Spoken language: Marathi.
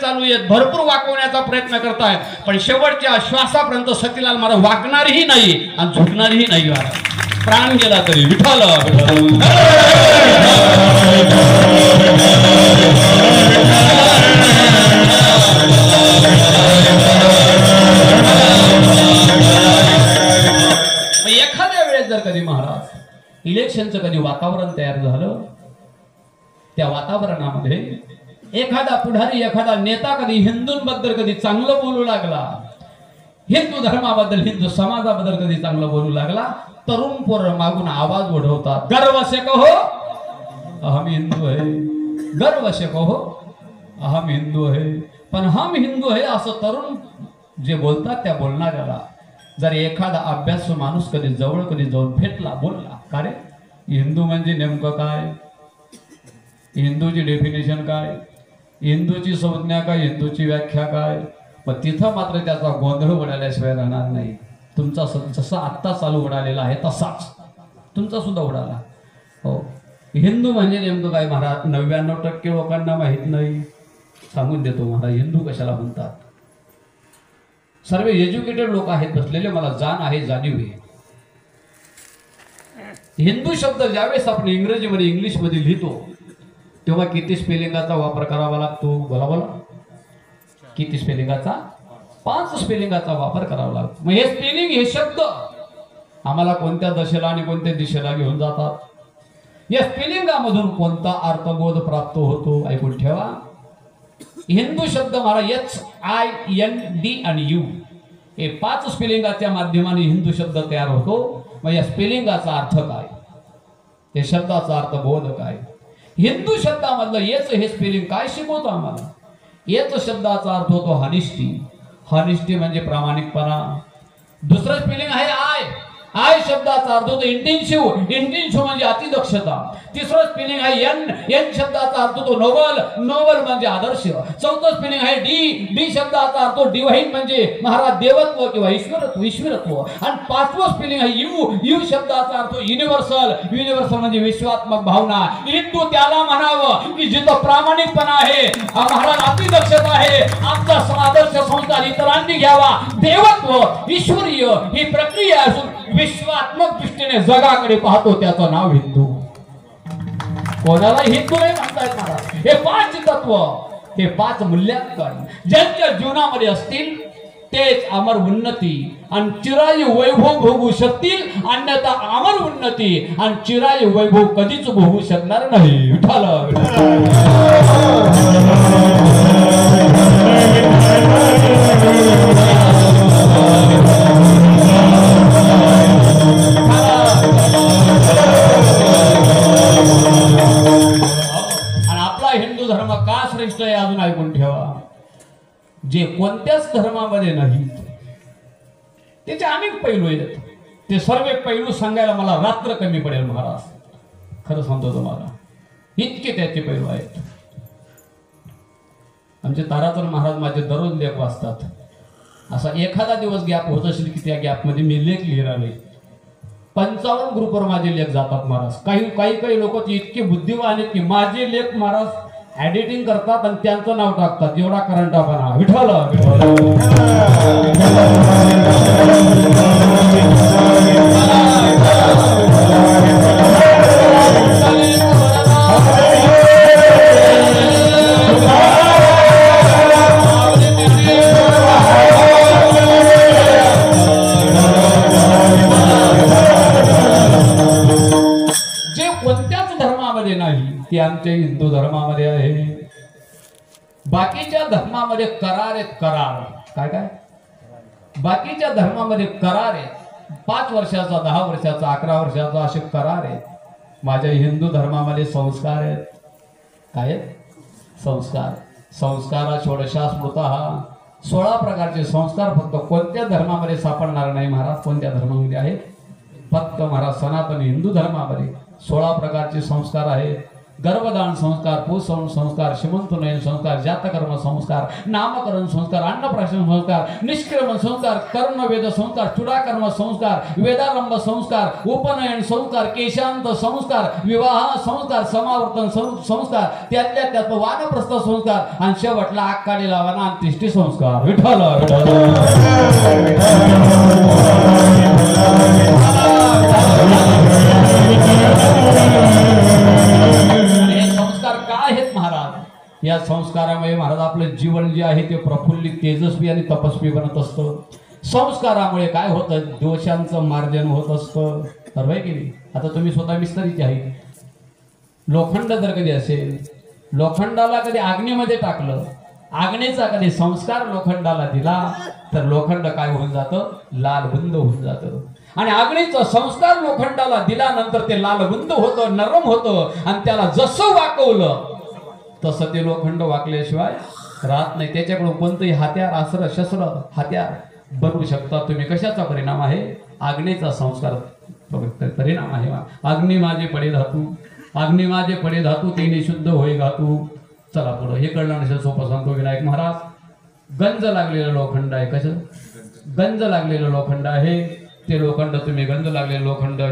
चालू आहेत, भरपूर वाकवण्याचा प्रयत्न करताय, पण शेवटच्या श्वासापर्यंत सतीलाल महाराज वागणारही नाही आणि झुकणारही नाही महाराज. प्राण गेला तरी विठ्ठल एखाद्या वेळेस जर कधी महाराज इलेक्शनचं कधी वातावरण तयार झालं, त्या वातावरणामध्ये एखादा पुढारी एखादा नेता कधी हिंदूंबद्दल कधी चांगलं बोलू लागला, हिंदू धर्माबद्दल हिंदू समाजाबद्दल कधी चांगलं बोलू लागला, तरुण पोरं मागून आवाज ओढवतात, गर्व से कहो हम हिंदू है, गर्व से कहो हम हिंदू है. पण हम हिंदू है असं तरुण जे बोलतात त्या बोलणाऱ्याला जर एखादा अभ्यासू माणूस कधी जवळ कधी जाऊन भेटला, बोलला, का रे हिंदू म्हणजे नेमकं काय, हिंदूची डेफिनेशन काय, हिंदूची संज्ञा काय, हिंदूची व्याख्या काय, मग तिथं मात्र त्याचा गोंधळ उडाल्याशिवाय राहणार नाही. तुमचा जसा आत्ता चालू उडालेला आहे तसाच तुमचा सुद्धा उडाला. हो, हिंदू म्हणजे नेमकं काय महाराज 99% लोकांना माहीत नाही. सांगून देतो महाराज हिंदू कशाला म्हणतात. सर्व एज्युकेटेड लोक आहेत बसलेले, मला जाण आहे, जाणीव आहे. हिंदू शब्द ज्यावेळेस आपण इंग्रजीमध्ये इंग्लिशमध्ये लिहितो तेव्हा किती स्पेलिंगाचा वापर करावा लागतो, बोला बोला, किती स्पेलिंगाचा? 5 स्पेलिंगाचा वापर करावा लागतो. मग हे स्पेलिंग, हे शब्द आम्हाला कोणत्या दशेला आणि कोणत्या दिशेला घेऊन जातात, या स्पेलिंगामधून कोणता अर्थबोध प्राप्त होतो ऐकून ठेवा. हिंदू शब्द मला HIND आणि U हे 5 स्पेलिंगाच्या माध्यमाने हिंदू शब्द तयार होतो. मग या स्पेलिंगाचा अर्थ काय, या शब्दाचा अर्थबोध काय, हिंदू शब्दामधलं येच हे स्पेलिंग काय शिकवतो आम्हाला. येच शब्दाचा अर्थ होतो हॉनेस्टी, हॉनेस्टी म्हणजे प्रामाणिकपणा. दुसरं स्पेलिंग आहे आय शब्दाचा अर्थ होतो इंटेन्सिव्ह, इंटेन्सिव्ह म्हणजे अतिदक्षता. तिसरं स्पेलिंग आहे एन शब्दाचा अर्थ होतो नोबल, नोबल म्हणजे आदर्श. चौथं स्पेलिंग आहे डी शब्दाचा अर्थ डिवाइन म्हणजे महाराज देवत्व किंवा ईश्वरत्व, ईश्वरत्व. आणि 5वं स्पेलिंग आहे यू शब्दाचा अर्थ युनिव्हर्सल, युनिव्हर्सल म्हणजे विश्वात्मक भावना. हिंदू त्याला म्हणावं की जिथं प्रामाणिकपणा आहे, महाराज अतिदक्षता आहे, आमचा आदर्श संस्कार इतरांनी घ्यावा, देवत्व ईश्वरीय ही प्रक्रिया असून विश्वात्मक दृष्टीने जगाकडे पाहतो, त्याचं नाव हिंदू. कोणाला हिंदू नाही म्हणता येत महाराज. हे 5 तत्व, हे 5 मूल्यांकन ज्यांच्या जीवनामध्ये असतील तेच अमर उन्नती आणि चिरायू वैभव भोगू शकतील, अन्यथा अमर उन्नती आणि चिरायू वैभव कधीच भोगू शकणार नाही. विठ्ठल अजून ऐकून ठेवा. जे कोणत्याच धर्मामध्ये नाही त्याचे अनेक पैलू आहेत. ते सर्व पैलू सांगायला मला रात्र कमी पडेल महाराज, खरं सांगतो तुम्हाला, इतके त्याचे पैलू आहेत. आमचे ताराचंद महाराज माझे दररोज लेख वाचतात. असा एखादा दिवस गॅप होत असेल की त्या गॅपमध्ये मी लेख लिहिणार नाही. 55 ग्रुपवर माझे लेख जातात महाराज. काही लोक इतके बुद्धिवान आहेत की माझे लेख महाराज एडिटिंग करतात आणि त्यांचं नाव टाकतात. एवढा करंट आपण विठ्ठल जे कोणत्याच धर्मामध्ये नाही ते आमच्या हिंदू धर्मामध्ये आहे. बाकीच्या धर्मामध्ये करार आहेत, करार. काय बाकीच्या धर्मामध्ये करार आहेत. 5 वर्षाचा, 10 वर्षाचा, 11 वर्षाचा असे करार आहेत. माझ्या हिंदू धर्मामध्ये संस्कार आहेत. काय संस्कार? संस्कारा षोडशा स्मृतः, 16 प्रकारचे संस्कार फक्त कोणत्या धर्मामध्ये सापडणार नाही महाराज. कोणत्या धर्मामध्ये आहेत? फक्त महाराज सनातन हिंदू धर्मामध्ये 16 प्रकारचे संस्कार आहेत. गर्भदान संस्कार, पोषण संस्कार, श्रीमंतनयन संस्कार, जातकर्म संस्कार, नामकरण संस्कार, अन्नप्राशन संस्कार, निष्क्रमण संस्कार, कर्णवेद संस्कार, चुडाकर्म संस्कार, वेदारंभ संस्कार, उपनयन संस्कार, केशांत संस्कार, विवाह संस्कार, समावर्तन संस्कार, त्यातल्या त्यात वानप्रस्थ संस्कार आणि शेवटला आकाडी लावाना अंत्येष्टी संस्कार. विठ्ठल संस्कार काय आहेत महाराज? या संस्कारामुळे महाराज आपलं जीवन जे आहे ते प्रफुल्लित, तेजस्वी आणि तपस्वी बनत असतं. संस्कारामुळे काय होतं? दोषांचं मार्जन होत असतं. बरोबर आहे की नाही? आता तुम्ही स्वतः मिस्त्रीचे आहे. लोखंड जर कधी असेल, लोखंडाला कधी अग्नीमध्ये टाकलं, अग्नीचा कधी संस्कार लोखंडाला दिला तर लोखंड काय होऊन जातं? लालबुंद होऊन जातं. आणि अग्नीचा संस्कार लोखंडाला दिल्यानंतर ते लालबुंद होतं, नरम होतं आणि त्याला जसं वाकवलं तसं ते लोखंड वाकल्याशिवाय राहत नाही. त्याच्याकडून कोणतंही हत्यार, अस्त्र, शस्त्र, हत्यार बनवू शकता तुम्ही. कशाचा परिणाम आहे? अग्नीचा संस्कार परिणाम आहे. अग्नी माझे पडे धातू, अग्नी माझे पडे धातू, तिने शुद्ध होय धातू. चला पुढं. हे कळलं नसेल सोपं सांगतो. विनायक महाराज, गंज लागलेलं लोखंड आहे. कसं? गंज लागलेलं लोखंड आहे. ते लोखंड तुम्ही, गंज लागलेलं लोखंड